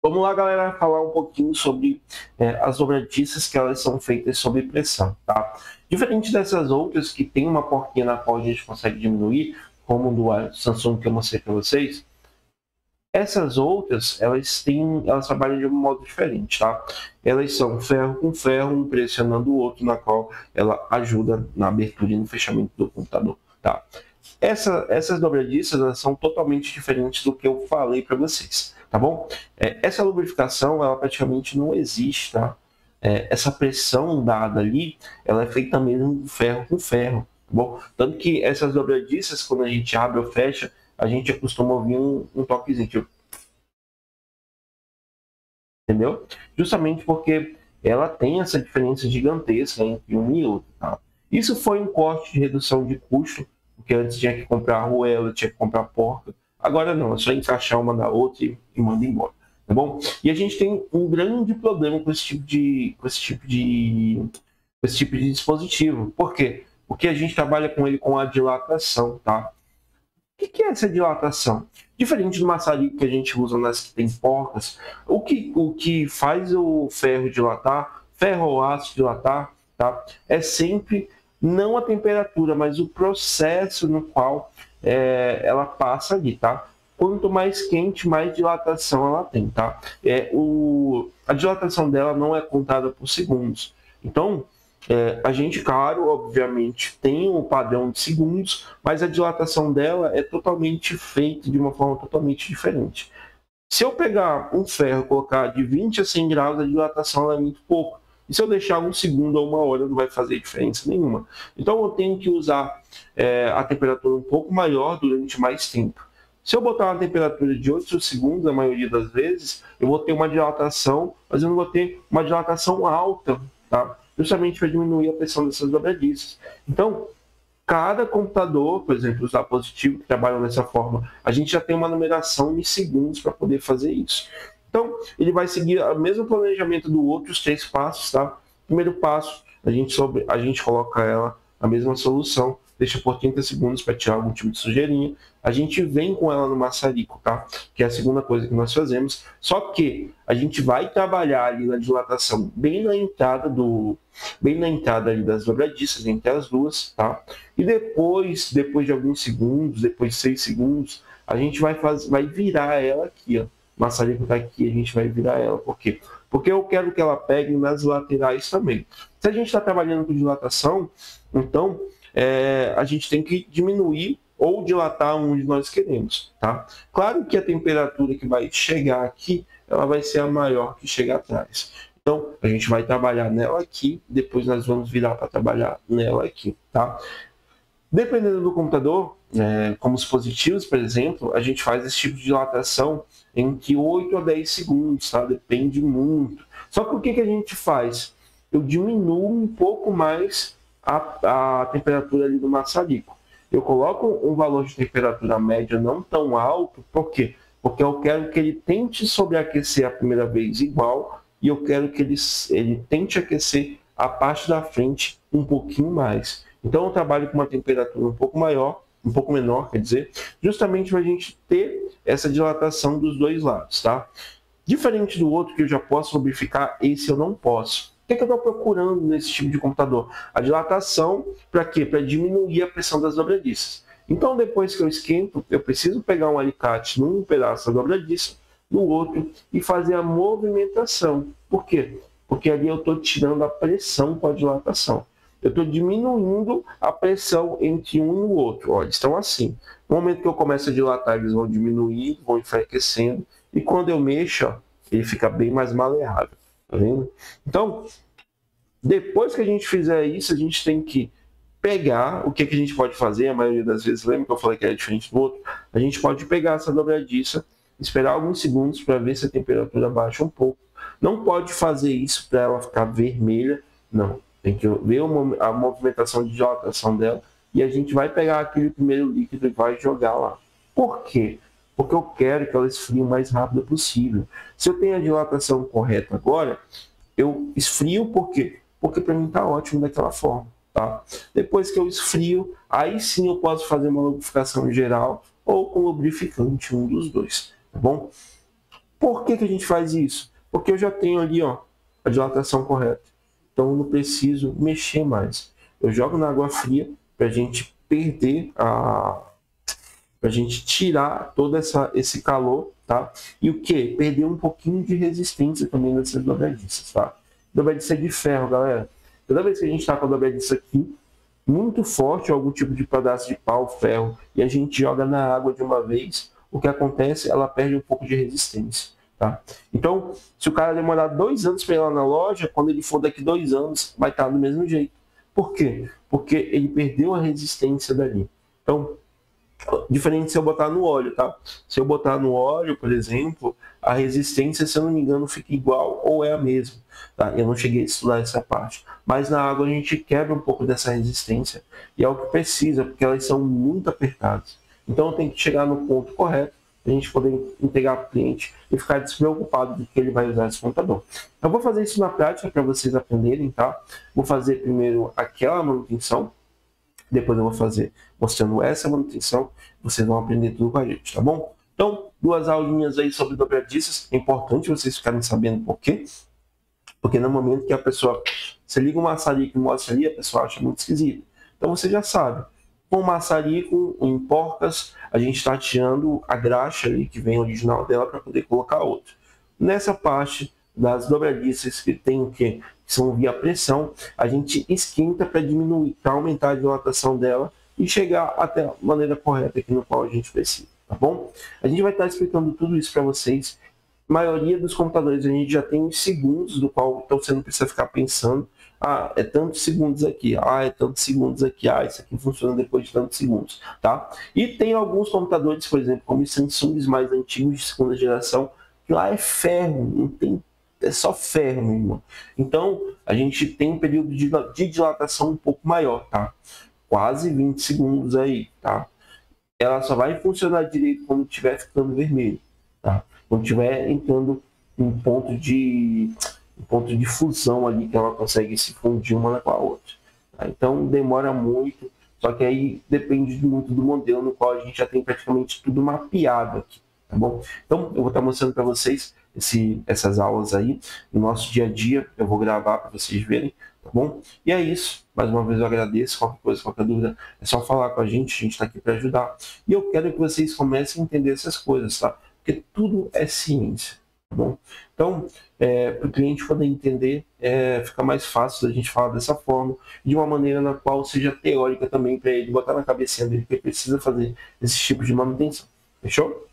Vamos lá, galera, falar um pouquinho sobre as dobradiças que elas são feitas sob pressão, tá? Diferente dessas outras que tem uma porquinha na qual a gente consegue diminuir, como o do Samsung que eu mostrei para vocês, essas outras, elas trabalham de um modo diferente, tá? Elas são ferro com ferro, um pressionando o outro, na qual ela ajuda na abertura e no fechamento do computador, tá? Essas dobradiças elas são totalmente diferentes do que eu falei para vocês, tá bom? Essa lubrificação, ela praticamente não existe, tá? Essa pressão dada ali, ela é feita mesmo ferro com ferro, tá bom? Tanto que essas dobradiças, quando a gente abre ou fecha, a gente costuma ouvir um toquezinho, tipo, entendeu? Justamente porque ela tem essa diferença gigantesca entre um e outro, tá? Isso foi um corte de redução de custo, porque antes tinha que comprar arruela, tinha que comprar porca. Agora não, é só encaixar uma na outra e manda embora, tá bom? E a gente tem um grande problema com esse tipo de dispositivo. Por quê? Porque a gente trabalha com ele com a dilatação, tá? O que é essa dilatação? Diferente do maçarico que a gente usa nas que tem porcas, o que faz o ferro dilatar, ferro ou aço dilatar, tá? É sempre não a temperatura, mas o processo no qual ela passa ali, tá? Quanto mais quente, mais dilatação ela tem, tá? A dilatação dela não é contada por segundos. Então, a gente, claro, obviamente, tem um padrão de segundos, mas a dilatação dela é totalmente feita de uma forma totalmente diferente. Se eu pegar um ferro e colocar de 20 a 100 graus, a dilatação é muito pouco. E se eu deixar um segundo ou uma hora, não vai fazer diferença nenhuma. Então eu tenho que usar a temperatura um pouco maior durante mais tempo. Se eu botar uma temperatura de 8 segundos, a maioria das vezes, eu vou ter uma dilatação, mas eu não vou ter uma dilatação alta, tá? Justamente para diminuir a pressão dessas dobradiças. Então, cada computador, por exemplo, os dispositivos que trabalham dessa forma, a gente já tem uma numeração em segundos para poder fazer isso. Então, ele vai seguir o mesmo planejamento do outro, os 3 passos, tá? Primeiro passo, a gente coloca ela na mesma solução, deixa por 30 segundos para tirar algum tipo de sujeirinha. A gente vem com ela no maçarico, tá? Que é a segunda coisa que nós fazemos. Só que a gente vai trabalhar ali na dilatação bem na entrada ali das dobradiças, entre as duas, tá? E depois de alguns segundos, depois de 6 segundos, a gente vai virar ela aqui, ó. O maçarico tá aqui, a gente vai virar ela. Por quê? Porque eu quero que ela pegue nas laterais também. Se a gente está trabalhando com dilatação, então a gente tem que diminuir ou dilatar onde nós queremos, tá? Claro que a temperatura que vai chegar aqui, ela vai ser a maior que chega atrás. Então, a gente vai trabalhar nela aqui, depois nós vamos virar para trabalhar nela aqui, tá? Dependendo do computador, como os positivos, por exemplo, a gente faz esse tipo de dilatação entre 8 a 10 segundos, tá? Depende muito. Só que o que a gente faz? Eu diminuo um pouco mais a temperatura ali do maçarico. Eu coloco um valor de temperatura média não tão alto, por quê? Porque eu quero que ele tente sobreaquecer a primeira vez igual, e eu quero que ele tente aquecer a parte da frente um pouquinho mais. Então eu trabalho com uma temperatura um pouco maior, um pouco menor, quer dizer, justamente para a gente ter essa dilatação dos dois lados, tá? Diferente do outro que eu já posso lubrificar, esse eu não posso. O que eu estou procurando nesse tipo de computador? A dilatação, para quê? Para diminuir a pressão das dobradiças. Então, depois que eu esquento, eu preciso pegar um alicate num pedaço da dobradiça, no outro, e fazer a movimentação. Por quê? Porque ali eu estou tirando a pressão com a dilatação. Eu estou diminuindo a pressão entre um e o outro. Olha, estão assim. No momento que eu começo a dilatar, eles vão diminuir, vão enfraquecendo, e quando eu mexo, ó, ele fica bem mais maleável. Tá vendo? Então, depois que a gente fizer isso, a gente tem que pegar o que a gente pode fazer. A maioria das vezes, lembra que eu falei que era diferente do outro? A gente pode pegar essa dobradiça, esperar alguns segundos para ver se a temperatura baixa um pouco. Não pode fazer isso para ela ficar vermelha, não. Tem que ver a movimentação de dilatação dela e a gente vai pegar aquele primeiro líquido e vai jogar lá. Por quê? Porque eu quero que ela esfrie o mais rápido possível. Se eu tenho a dilatação correta agora, eu esfrio por quê? Porque para mim está ótimo daquela forma. Tá? Depois que eu esfrio, aí sim eu posso fazer uma lubrificação geral ou com lubrificante, um dos dois. Tá bom? Por que a gente faz isso? Porque eu já tenho ali, ó, a dilatação correta. Então eu não preciso mexer mais. Eu jogo na água fria para a gente perder para a gente tirar todo esse calor, tá? E o que? Perder um pouquinho de resistência também nessas dobradiças, tá? Dobradiça de ferro, galera. Toda vez que a gente está com a dobradiça aqui, muito forte, algum tipo de pedaço de pau, ferro, e a gente joga na água de uma vez, o que acontece? Ela perde um pouco de resistência, tá? Então, se o cara demorar 2 anos para ir lá na loja, quando ele for daqui 2 anos, vai estar do mesmo jeito. Por quê? Porque ele perdeu a resistência dali. Então, diferente se eu botar no óleo, tá? Se eu botar no óleo, por exemplo, a resistência, se eu não me engano, fica igual ou é a mesma, tá? Eu não cheguei a estudar essa parte. Mas na água a gente quebra um pouco dessa resistência e é o que precisa, porque elas são muito apertadas. Então tem que chegar no ponto correto para a gente poder entregar para o cliente e ficar despreocupado de que ele vai usar esse computador. Eu vou fazer isso na prática para vocês aprenderem, tá? Vou fazer primeiro aquela manutenção, depois eu vou fazer mostrando essa manutenção, vocês vão aprender tudo com a gente, tá bom? Então, 2 aulinhas aí sobre dobradiças, é importante vocês ficarem sabendo por quê. Porque no momento que a pessoa, você liga o maçarico e mostra ali, a pessoa acha muito esquisito. Então você já sabe, com o maçarico, em porcas, a gente está tirando a graxa ali, que vem original dela, para poder colocar outro. Nessa parte das dobradiças que tem o quê? Que são via pressão, a gente esquenta para diminuir, para aumentar a dilatação dela e chegar até a maneira correta aqui no qual a gente precisa, tá bom? A gente vai estar explicando tudo isso para vocês. A maioria dos computadores a gente já tem segundos, do qual então você não precisa ficar pensando, ah, é tantos segundos aqui, ah, é tantos segundos aqui, ah, isso aqui funciona depois de tantos segundos, tá? E tem alguns computadores, por exemplo, como os Samsungs mais antigos de segunda geração, que lá é ferro, não tem, é só ferro, meu irmão. Então, a gente tem um período de dilatação um pouco maior, tá? Quase 20 segundos aí, tá? Ela só vai funcionar direito quando estiver ficando vermelho, tá? Quando estiver entrando em um ponto de fusão ali, que ela consegue se fundir uma com a outra. Tá? Então demora muito, só que aí depende muito do modelo no qual a gente já tem praticamente tudo mapeado aqui, tá bom? Então eu vou estar mostrando para vocês essas aulas aí no nosso dia a dia, eu vou gravar para vocês verem, tá bom? E é isso, mais uma vez eu agradeço, qualquer coisa, qualquer dúvida, é só falar com a gente está aqui para ajudar. E eu quero que vocês comecem a entender essas coisas, tá? Porque tudo é ciência, tá bom? Então, para o cliente poder entender, fica mais fácil da gente falar dessa forma, de uma maneira na qual seja teórica também, para ele botar na cabecinha dele que ele precisa fazer esse tipo de manutenção. Fechou?